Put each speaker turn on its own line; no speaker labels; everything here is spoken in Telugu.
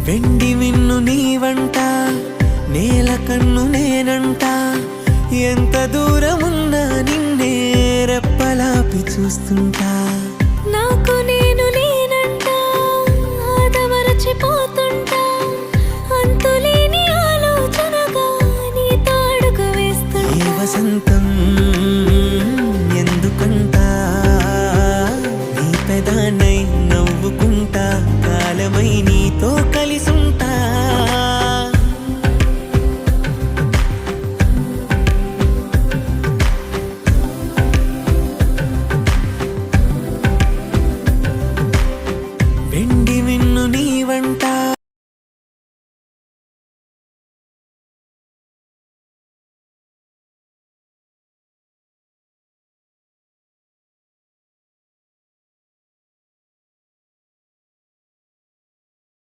వెండి మిన్ను నీవంట, నేల కన్ను నేనంట, ఎంత దూరమున్నా నిన్నే రెప్పలాపి చూస్తుంటా.
నాకు నేను నేనంట, ఆదమరచిపోతుంటా, అంతులేని ఆలోచనగా నీ తాడుకు వేస్తుంటా.
ఏ వసంతం ఎందుకంటా, నీ పెదానై నవ్వుకుంటా, కాలమై నీతో